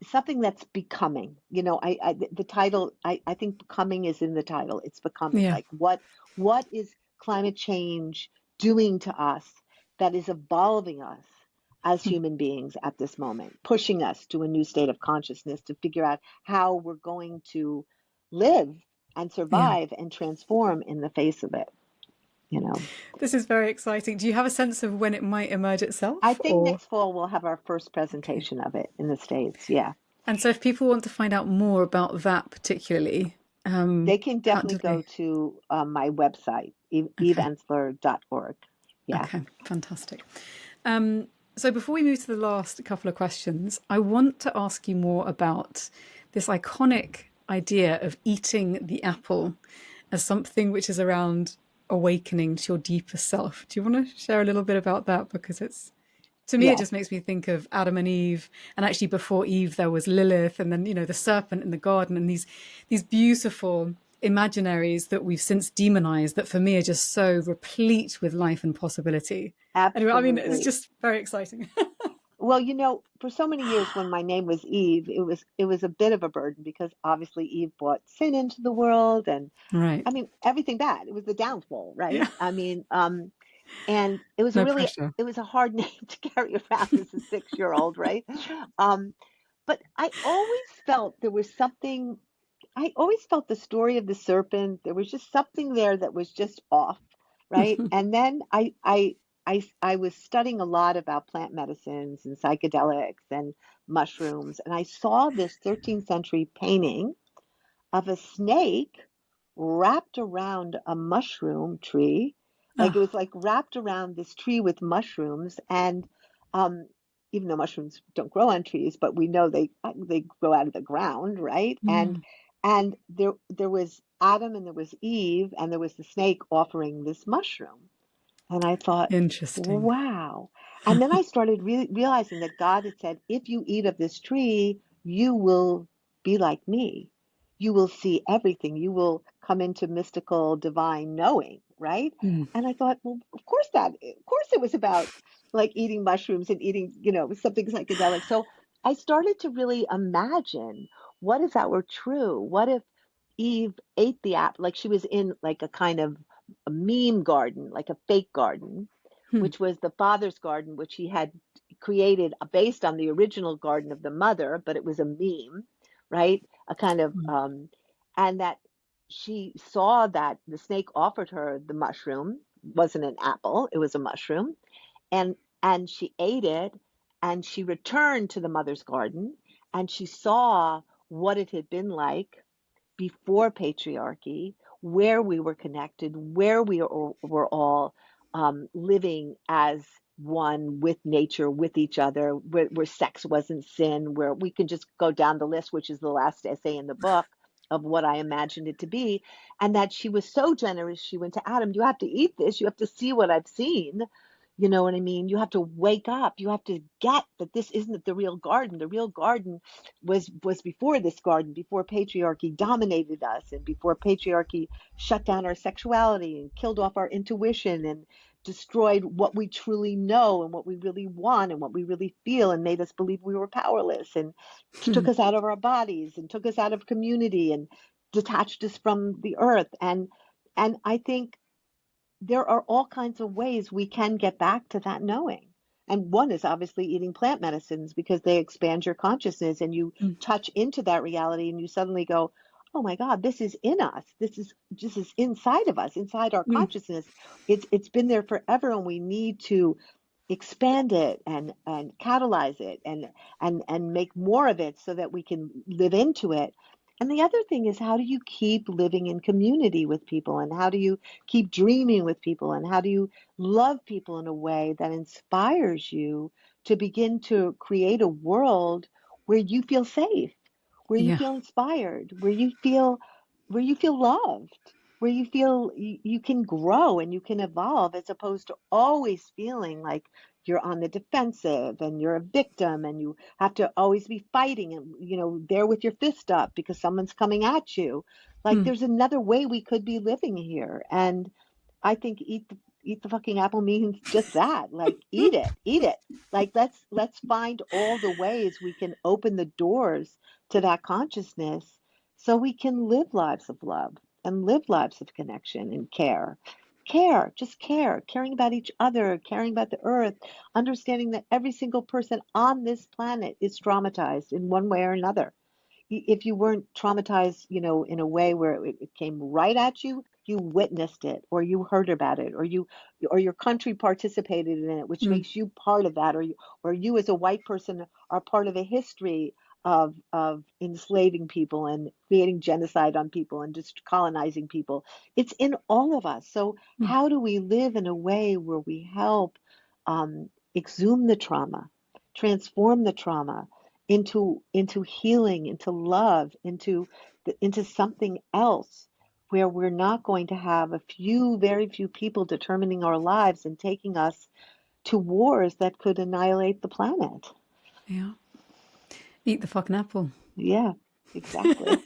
something that's becoming. The title, I think becoming is in the title. It's becoming, Yeah. like what is climate change doing to us that is evolving us as Mm. human beings at this moment, pushing us to a new state of consciousness to figure out how we're going to live and Yeah. survive and transform in the face of it, you know. This is very exciting. Do you have a sense of when it might emerge I itself, think or? next fall we'll have our first Okay. presentation of it in the States. Yeah. And so if people want to find out more about that particularly, They can how definitely do go they? to my website, Okay. eveensler.org. Yeah. Okay. Fantastic. Um, so before we move to the last couple of questions, I want to ask you more about this iconic idea of eating the apple as something which is around awakening to your deeper self. Do you want to share a little bit about that? Because it's, to me, it Yes, just makes me think of Adam and Eve, and actually before Eve there was Lilith, and then the serpent in the garden, and these beautiful imaginaries that we've since demonized, that for me are just so replete with life and possibility. Anyway, I mean, it's absolutely. just very exciting. Well, for so many years when my name was Eve, it was a bit of a burden because obviously Eve brought sin into the world, and Right. I mean everything bad. It was the downfall, Yeah. right? I mean, and it was a No really pressure. it was a hard name to carry around as a 6-year old, right? Um, but I always felt the story of the serpent. There was just something there that was just off, right? And then I was studying a lot about plant medicines and psychedelics and mushrooms, and I saw this 13th century painting of a snake wrapped around a mushroom tree. Like it Oh, was like wrapped around this tree with mushrooms, and um, even though mushrooms don't grow on trees, but we know they grow out of the ground, right? mm, And there was Adam and there was Eve and there was the snake offering this mushroom. And I thought, interesting. wow. And then I started realizing that God had said, if you eat of this tree, you will be like me. You will see everything. You will come into mystical, divine knowing, right? Mm, And I thought, well, of course it was about like eating mushrooms and eating, something psychedelic. So I started to really imagine, what if that were true? What if Eve ate the apple? Like she was in like a kind of a meme garden, like a fake garden, mm, which was the father's garden, which he had created based on the original garden of the mother, but it was a meme, right? A kind of, mm. and that she saw that the snake offered her the mushroom, wasn't an apple, it was a mushroom, and and she ate it, and she returned to the mother's garden, and she saw what it had been like before patriarchy, where we were connected, where were all living as one with nature, with each other, where sex wasn't sin, where we can just go down the list, which is the last essay in the book of what I imagined it to be. And that she was so generous, she went to Adam, you have to eat this, you have to see what I've seen. You know what I mean? You have to wake up. You have to get that this isn't the real garden. The real garden was before this garden, before patriarchy dominated us, and before patriarchy shut down our sexuality and killed off our intuition and destroyed what we truly know and what we really want and what we really feel and made us believe we were powerless and took us out of our bodies and took us out of community and detached us from the earth. And I think there are all kinds of ways we can get back to that knowing. And one is obviously eating plant medicines because they expand your consciousness and you Mm, touch into that reality and you suddenly go, oh my God, this is in us. This is inside of us, inside our mm, consciousness. It's been there forever and we need to expand it and catalyze it and make more of it so that we can live into it. And the other thing is, how do you keep living in community with people, and how do you keep dreaming with people, and how do you love people in a way that inspires you to begin to create a world where you feel safe, where you yeah. feel inspired, where you feel loved, where you feel you can grow and you can evolve, as opposed to always feeling like you're on the defensive and you're a victim and you have to always be fighting and there with your fist up because someone's coming at you. Like Mm, there's another way we could be living here. And I think eat the fucking apple means just that. Like eat it. Like let's find all the ways we can open the doors to that consciousness so we can live lives of love and live lives of connection and care. Just caring about each other, caring about the earth, understanding that every single person on this planet is traumatized in one way or another. If you weren't traumatized, in a way where it came right at you, you witnessed it, or you heard about it, or your country participated in it, which mm, makes you part of that, or you as a white person are part of a history of enslaving people and creating genocide on people and just colonizing people. It's in all of us. So mm. how do we live in a way where we help exhume the trauma, transform the trauma into healing, into love, into something else, where we're not going to have very few people determining our lives and taking us to wars that could annihilate the planet. Yeah. Eat the fucking apple. Yeah, exactly.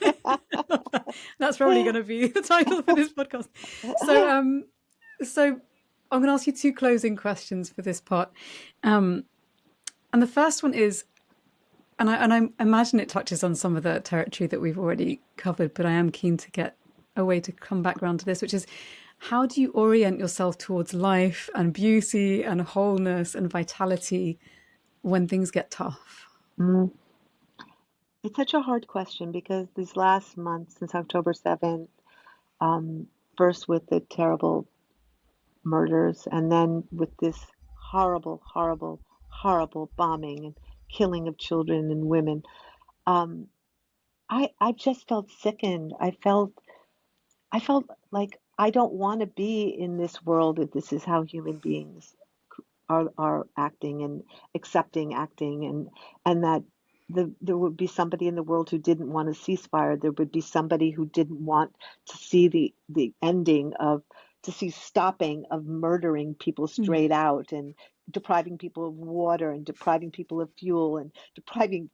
That's probably going to be the title for this podcast. So, so I'm going to ask you two closing questions for this part. Um, And the first one is, and I imagine it touches on some of the territory that we've already covered, but I am keen to get a way to come back around to this, which is, how do you orient yourself towards life and beauty and wholeness and vitality when things get tough? Mm. It's such a hard question because these last months since October 7th, um, first with the terrible murders and then with this horrible, horrible, horrible bombing and killing of children and women, um, I just felt sickened. I felt like I don't want to be in this world if this is how human beings are acting and accepting acting, and that there would be somebody in the world who didn't want a ceasefire. There would be somebody who didn't want to see the ending of to see stopping of murdering people Mm. straight out and depriving people of water and depriving people of fuel and depriving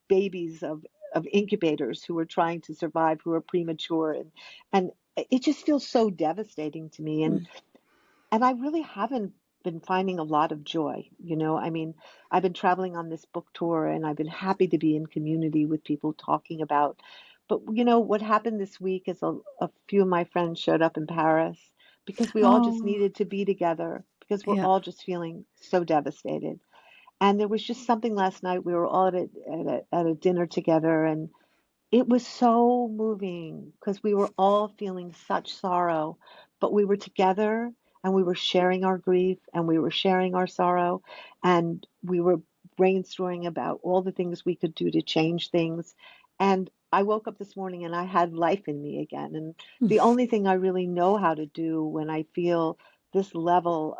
babies of incubators who are trying to survive, who are premature, and it just feels so devastating to me. And I really haven't been finding a lot of joy. I mean, I've been traveling on this book tour and I've been happy to be in community with people talking about. But what happened this week is a few of my friends showed up in Paris because we all just Oh, needed to be together because we're yeah. all just feeling so devastated. And there was just something last night. We were all at a dinner together, and it was so moving because we were all feeling such sorrow, but we were together and we were sharing our grief and we were sharing our sorrow and we were brainstorming about all the things we could do to change things. And I woke up this morning and I had life in me again. And the only thing I really know how to do when I feel this level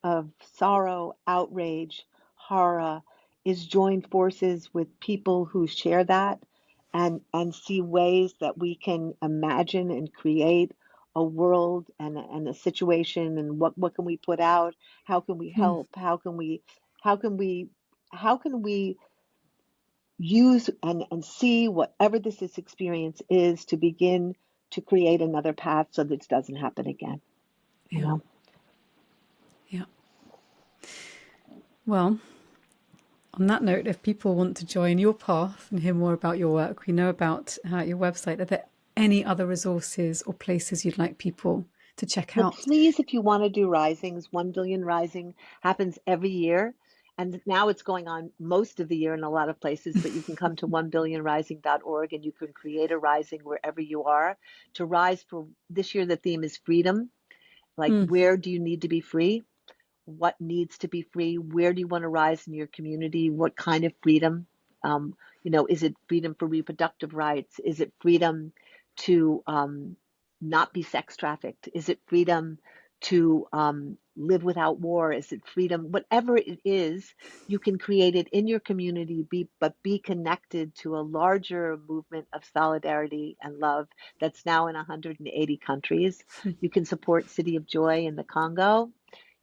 of sorrow, outrage, horror is join forces with people who share that and see ways that we can imagine and create a world and a situation and what can we put out? How can we Mm. help? How can we how can we use and see whatever this experience is to begin to create another path so this doesn't happen again, you Yeah. know? Yeah. Well, on that note, if people want to join your path and hear more about your work, we know about your website. Are there any other resources or places you'd like people to check Well, out? please, if you want to do risings, 1 billion rising happens every year. And now it's going on most of the year in a lot of places, but you can come to 1billionrising.org and you can create a rising wherever you are. To rise for this year, the theme is freedom. Like, Mm. where do you need to be free? What needs to be free? Where do you want to rise in your community? What kind of freedom? Is it freedom for reproductive rights? Is it freedom to not be sex trafficked? Is it freedom to live without war? Is it freedom? Whatever it is, you can create it in your community, but be connected to a larger movement of solidarity and love that's now in 180 countries. You can support City of Joy in the Congo.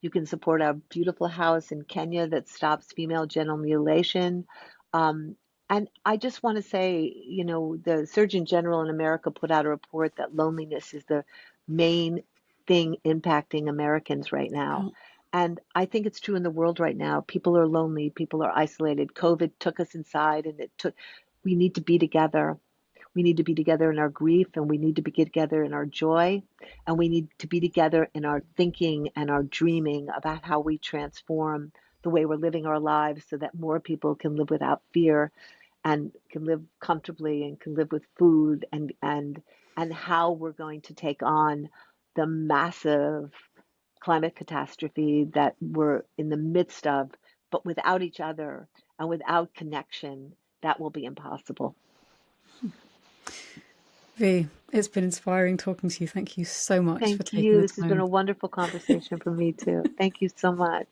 You can support a beautiful house in Kenya that stops female genital mutilation. Um, and I just want to say, the Surgeon General in America put out a report that loneliness is the main thing impacting Americans right now. Yeah. And I think it's true in the world right now. People are lonely, people are isolated. COVID took us inside and we need to be together. We need to be together in our grief and we need to be together in our joy and we need to be together in our thinking and our dreaming about how we transform the way we're living our lives so that more people can live without fear and can live comfortably and can live with food and how we're going to take on the massive climate catastrophe that we're in the midst of, but without each other and without connection, that will be impossible. V, it's been inspiring talking to you. Thank you so much for Thank taking you. the This has been time. a wonderful conversation for me too. Thank you so much.